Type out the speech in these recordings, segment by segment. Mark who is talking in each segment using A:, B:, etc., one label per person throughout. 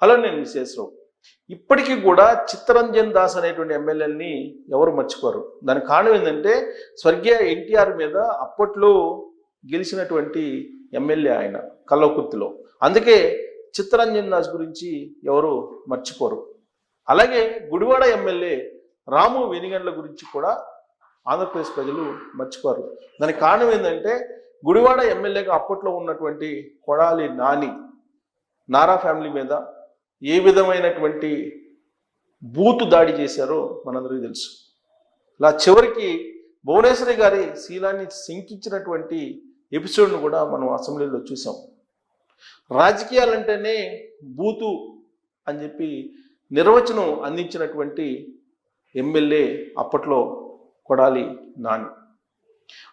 A: Hello, నేను విశేషరావు. ఇప్పటికీ కూడా చిత్తరంజన్ దాస్ అనేటువంటి ఎమ్మెల్యేని ఎవరు మర్చిపోరు. దానికి కారణం ఏంటంటే స్వర్గీయ ఎన్టీఆర్ మీద అప్పట్లో గెలిచినటువంటి ఎమ్మెల్యే ఆయన కల్వకుర్తిలో. అందుకే చిత్తరంజన్ దాస్ గురించి ఎవరు మర్చిపోరు. అలాగే గుడివాడ ఎమ్మెల్యే రాము వెనిగండ్ల గురించి కూడా ఆంధ్రప్రదేశ్ ప్రజలు మర్చిపోరు. దానికి కారణం ఏంటంటే గుడివాడ ఎమ్మెల్యేగా అప్పట్లో ఉన్నటువంటి కొడాలి నాని నారా ఫ్యామిలీ మీద ఏ విధమైనటువంటి బూతు దాడి చేశారో మనందరికీ తెలుసు. ఇలా చివరికి భువనేశ్వరి గారి శీలాన్ని శంకించినటువంటి ఎపిసోడ్ను కూడా మనం అసెంబ్లీలో చూసాం. రాజకీయాలంటేనే బూతు అని చెప్పి నిర్వచనం అందించినటువంటి ఎమ్మెల్యే అప్పట్లో కొడాలి నాని.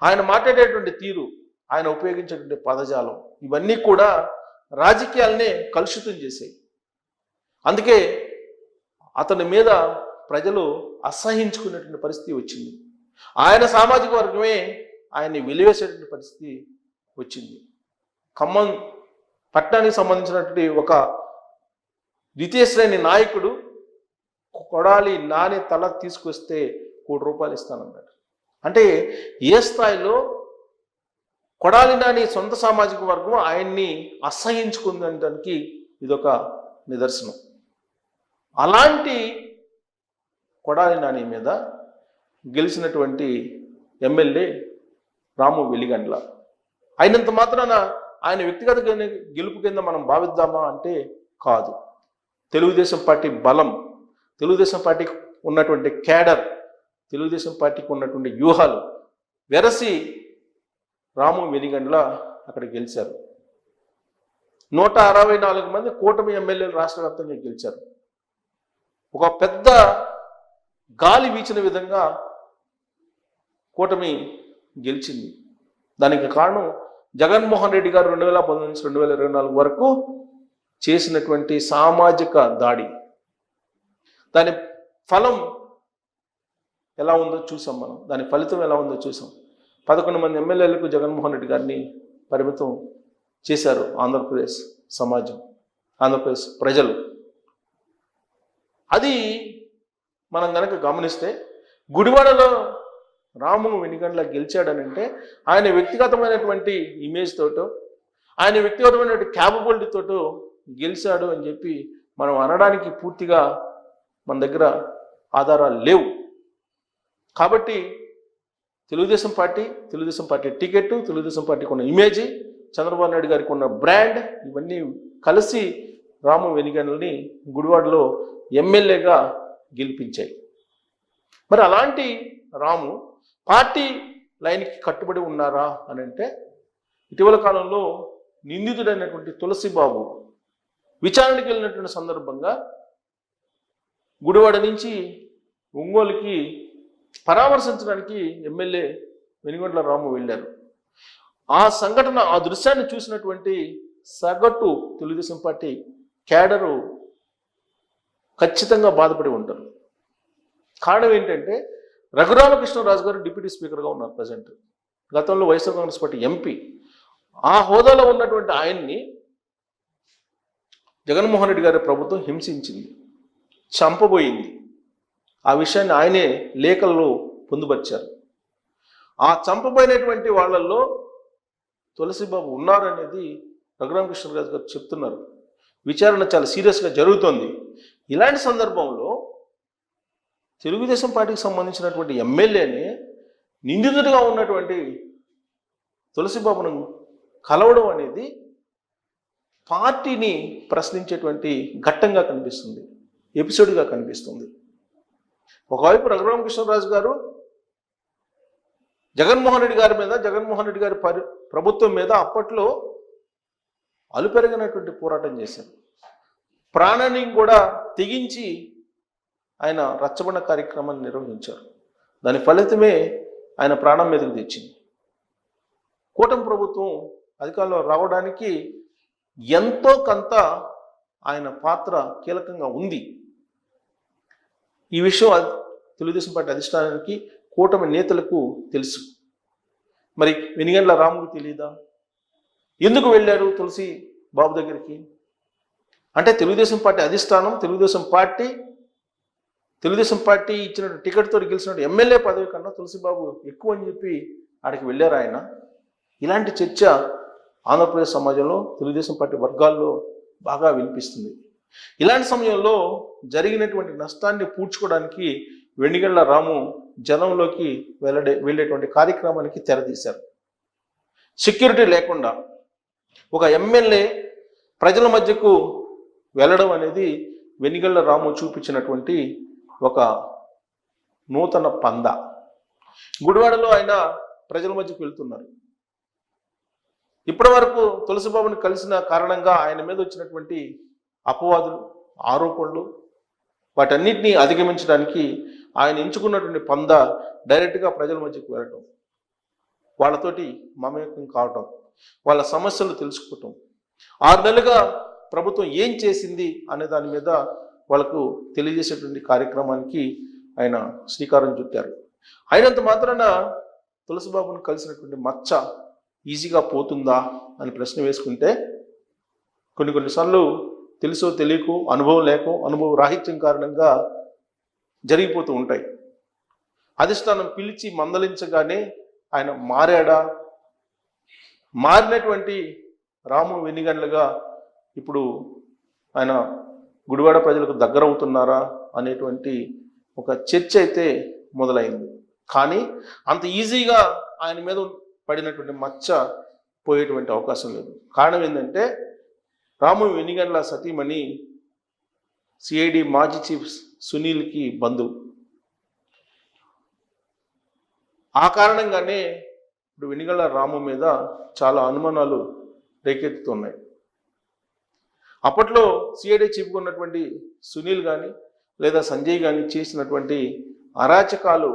A: ఆయన మాట్లాడేటువంటి తీరు, ఆయన ఉపయోగించేటువంటి పదజాలం, ఇవన్నీ కూడా రాజకీయాలనే కలుషితం చేశాయి. అందుకే అతని మీద ప్రజలు అసహించుకునేటువంటి పరిస్థితి వచ్చింది. ఆయన సామాజిక వర్గమే ఆయన్ని వెలివేసేటువంటి పరిస్థితి వచ్చింది. ఖమ్మం పట్టణానికి సంబంధించినటువంటి ఒక ద్వితీయ శ్రేణి నాయకుడు కొడాలి నాని తల తీసుకొస్తే ₹1 ఇస్తానన్నాడు. అంటే ఏ స్థాయిలో కొడాలి నాని సొంత సామాజిక వర్గం ఆయన్ని అసహించుకుందనడానికి ఇదొక నిదర్శనం. అలాంటి కొడాలి నాని మీద గెలిచినటువంటి ఎమ్మెల్యే రాము వెలిగండ్ల. అయినంత మాత్రాన ఆయన వ్యక్తిగత గెలుపు కింద మనం భావిద్దామా అంటే కాదు. తెలుగుదేశం పార్టీ బలం, తెలుగుదేశం పార్టీకి ఉన్నటువంటి క్యాడర్, తెలుగుదేశం పార్టీకి ఉన్నటువంటి వ్యూహాలు వెరసి రాము వెలిగండ్ల అక్కడ గెలిచారు. 164 మంది కూటమి ఎమ్మెల్యేలు రాష్ట్ర వ్యాప్తంగా గెలిచారు. ఒక పెద్ద గాలి వీచిన విధంగా కూటమి గెలిచింది. దానికి కారణం జగన్మోహన్ రెడ్డి గారు 2019 నుంచి 2024 వరకు చేసినటువంటి సామాజిక దాడి. దాని ఫలం ఎలా ఉందో చూసాం మనం, దాని ఫలితం ఎలా ఉందో చూసాం. 11 మంది ఎమ్మెల్యేలకు జగన్మోహన్ రెడ్డి గారిని పరిమితం చేశారు ఆంధ్రప్రదేశ్ సమాజం, ఆంధ్రప్రదేశ్ ప్రజలు. అది మనం కనుక గమనిస్తే గుడివాడలో రాము వెనిగండ్ల గెలిచాడనంటే ఆయన వ్యక్తిగతమైనటువంటి ఇమేజ్ తోటో, ఆయన వ్యక్తిగతమైనటువంటి క్యాపబిలిటీతోటో గెలిచాడు అని చెప్పి మనం అనడానికి పూర్తిగా మన దగ్గర ఆధారాలు లేవు. కాబట్టి తెలుగుదేశం పార్టీ టికెట్, తెలుగుదేశం పార్టీకి ఉన్న ఇమేజ్, చంద్రబాబు నాయుడు గారికి ఉన్న బ్రాండ్, ఇవన్నీ కలిసి రాము వెనిగండ్లని గుడివాడలో ఎమ్మెల్యేగా గెలిపించాయి. మరి అలాంటి రాము పార్టీ లైన్కి కట్టుబడి ఉన్నారా అని అంటే, ఇటీవల కాలంలో నిందితుడైనటువంటి తులసిబాబు విచారణకి వెళ్ళినటువంటి సందర్భంగా గుడివాడ నుంచి ఒంగోలుకి పరామర్శించడానికి ఎమ్మెల్యే వెనిగండ్ల రాము వెళ్ళారు. ఆ సంఘటన, ఆ దృశ్యాన్ని చూసినటువంటి సగటు తెలుగుదేశం పార్టీ క్యాడరు ఖచ్చితంగా బాధపడి ఉంటారు. కారణం ఏంటంటే రఘురామకృష్ణరాజు గారు డిప్యూటీ స్పీకర్గా ఉన్నారు ప్రజెంట్. గతంలో వైఎస్ఆర్ కాంగ్రెస్ పార్టీ ఎంపీ. ఆ హోదాలో ఉన్నటువంటి ఆయన్ని జగన్మోహన్ రెడ్డి గారి ప్రభుత్వం హింసించింది, చంపబోయింది. ఆ విషయాన్ని ఆయనే లేఖల్లో పొందుపరిచారు. ఆ చంపబోయినటువంటి వాళ్ళల్లో తులసిబాబు ఉన్నారనేది రఘురామకృష్ణరాజు గారు చెప్తున్నారు. విచారణ చాలా సీరియస్గా జరుగుతోంది. ఇలాంటి సందర్భంలో తెలుగుదేశం పార్టీకి సంబంధించినటువంటి ఎమ్మెల్యేని నిందితుడిగా ఉన్నటువంటి తులసిబాబును కలవడం అనేది పార్టీని ప్రశ్నించేటువంటి ఘట్టంగా కనిపిస్తుంది, ఎపిసోడ్గా కనిపిస్తుంది. ఒకవైపు రఘురామకృష్ణరాజు గారు జగన్మోహన్ రెడ్డి గారి మీద, జగన్మోహన్ రెడ్డి గారి ప్రభుత్వం మీద అప్పట్లో అలుపెరగినటువంటి పోరాటం చేశారు. ప్రాణాన్ని కూడా తెగించి ఆయన రచ్చబండ కార్యక్రమాన్ని నిర్వహించారు. దాని ఫలితమే ఆయన ప్రాణం మీదకి తెచ్చింది. కూటమి ప్రభుత్వం అధికారంలో రావడానికి ఎంతో కొంత ఆయన పాత్ర కీలకంగా ఉంది. ఈ విషయం తెలుగుదేశం పార్టీ అధిష్టానానికి, కూటమి నేతలకు తెలుసు. మరి వెనిగండ్ల రాముకు తెలియదా? ఎందుకు వెళ్ళారు తులసి బాబు దగ్గరికి? అంటే తెలుగుదేశం పార్టీ అధిష్టానం, తెలుగుదేశం పార్టీ ఇచ్చిన టికెట్తో గెలిచిన ఎమ్మెల్యే పదవి కన్నా తులసిబాబు ఎక్కువ అని చెప్పి ఆడికి వెళ్ళారు ఆయన. ఇలాంటి చర్చ ఆంధ్రప్రదేశ్ సమాజంలో తెలుగుదేశం పార్టీ వర్గాల్లో బాగా వినిపిస్తుంది. ఇలాంటి సమయంలో జరిగినటువంటి నష్టాన్ని పూడ్చుకోవడానికి వెనిగళ్ల రాము జనంలోకి వెళ్ళేటువంటి కార్యక్రమానికి తెరతీశారు. సెక్యూరిటీ లేకుండా ఒక ఎమ్మెల్యే ప్రజల మధ్యకు వెళ్ళడం అనేది వెనిగళ్ల రాము చూపించినటువంటి ఒక నూతన పంద. గుడివాడలో ఆయన ప్రజల మధ్యకు వెళ్తున్నారు. ఇప్పటి వరకు తులసిబాబుని కలిసిన కారణంగా ఆయన మీద వచ్చినటువంటి అపవాదులు, ఆరోపణలు, వాటన్నిటినీ అధిగమించడానికి ఆయన ఎంచుకున్నటువంటి పంద డైరెక్ట్గా ప్రజల మధ్యకు వెళ్ళటం, వాళ్ళతోటి మమేకం కావటం, వాళ్ళ సమస్యలు తెలుసుకోవటం, 6 నెలలుగా ప్రభుత్వం ఏం చేసింది అనే దాని మీద వాళ్ళకు తెలియజేసేటువంటి కార్యక్రమానికి ఆయన శ్రీకారం చుట్టారు. అయినంత మాత్రాన తులసిబాబును కలిసినటువంటి మచ్చ ఈజీగా పోతుందా అని ప్రశ్న వేసుకుంటే కొన్నిసార్లు తెలుసో తెలియకో, అనుభవం లేకో, అనుభవ రాహిత్యం కారణంగా జరిగిపోతూ ఉంటాయి. అధిష్టానం పిలిచి మందలించగానే ఆయన మారాడా, మారినటువంటి రాము వెనిగండ్లుగా ఇప్పుడు ఆయన గుడివాడ ప్రజలకు దగ్గర అవుతున్నారా అనేటువంటి ఒక చర్చ అయితే మొదలైంది. కానీ అంత ఈజీగా ఆయన మీద పడినటువంటి మచ్చ పోయేటువంటి అవకాశం లేదు. కారణం ఏంటంటే రాము వెనిగండ్ల సతీమణి సిఐడి మాజీ చీఫ్ సునీల్కి బంధువు. ఆ కారణంగానే ఇప్పుడు వెనిగళ్ల రాము మీద చాలా అనుమానాలు రేకెత్తుతున్నాయి. అప్పట్లో సిఐడి చీఫ్గా ఉన్నటువంటి సునీల్ కానీ లేదా సంజయ్ కానీ చేసినటువంటి అరాచకాలు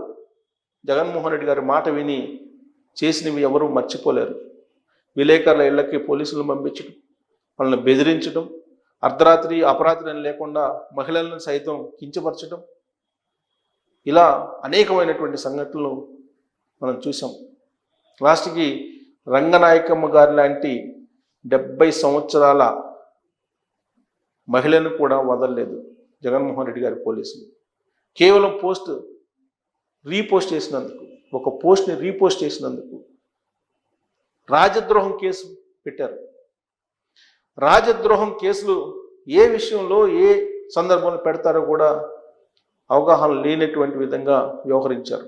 A: జగన్మోహన్ రెడ్డి గారి మాట విని చేసినవి ఎవరూ మర్చిపోలేరు. విలేకరుల ఇళ్లకి పోలీసులను పంపించడం, వాళ్ళని బెదిరించడం, అర్ధరాత్రి అపరాత్రి అని లేకుండా మహిళలను సైతం కించపరచడం, ఇలా అనేకమైనటువంటి సంఘటనలు మనం చూసాం. లాస్ట్కి రంగనాయకమ్మ గారి లాంటి 70 సంవత్సరాల మహిళను కూడా వదలలేదు జగన్మోహన్ రెడ్డి గారి పోలీసులు. కేవలం రీపోస్ట్ చేసినందుకు, ఒక పోస్ట్ని రీపోస్ట్ చేసినందుకు రాజద్రోహం కేసు పెట్టారు. రాజద్రోహం కేసులు ఏ విషయంలో ఏ సందర్భంలో పెడతారో కూడా అవగాహన లేనటువంటి విధంగా వ్యవహరించారు.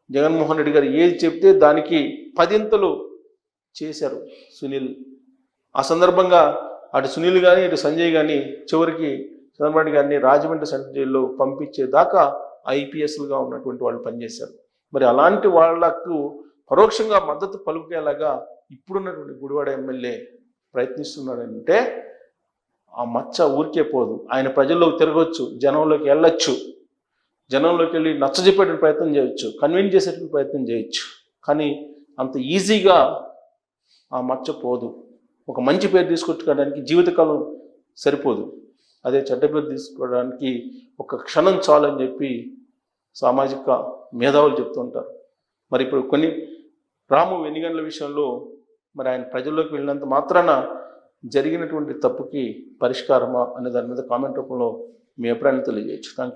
A: జగన్మోహన్ రెడ్డి గారు ఏది చెప్తే దానికి 10 చేశారు సునీల్. ఆ సందర్భంగా అటు సునీల్ కానీ ఇటు సంజయ్ కానీ చివరికి చంద్రబాబు నాయుడు గారిని రాజమండ్రి సెంట్రల్ జైల్లో పంపించేదాకా ఐపీఎస్లుగా ఉన్నటువంటి వాళ్ళు పనిచేశారు. మరి అలాంటి వాళ్లకు పరోక్షంగా మద్దతు పలుకునేలాగా ఇప్పుడున్నటువంటి గుడివాడ ఎమ్మెల్యే ప్రయత్నిస్తున్నాడంటే ఆ మచ్చ ఊరికే పోదు. ఆయన ప్రజల్లోకి తిరగవచ్చు, జనంలోకి వెళ్ళొచ్చు, జనంలోకి వెళ్ళి నచ్చజెప్పేటువంటి ప్రయత్నం చేయొచ్చు, కన్విన్స్ చేసేటువంటి ప్రయత్నం చేయొచ్చు. కానీ అంత ఈజీగా ఆ మచ్చ పోదు. ఒక మంచి పేరు తీసుకొచ్చుకోవడానికి జీవితకాలం సరిపోదు, అదే చెడ్డ పేరు తీసుకోవడానికి ఒక క్షణం చాలు అని చెప్పి సామాజిక మేధావులు చెప్తూ ఉంటారు. మరి ఇప్పుడు కొన్ని రాము వెనిగండ్ల విషయంలో మరి ఆయన ప్రజల్లోకి వెళ్ళినంత మాత్రాన జరిగినటువంటి తప్పుకి పరిష్కారమా అనే దాని మీద కామెంట్ రూపంలో మీ అభిప్రాయాన్ని తెలియజేయచ్చు. Thank you.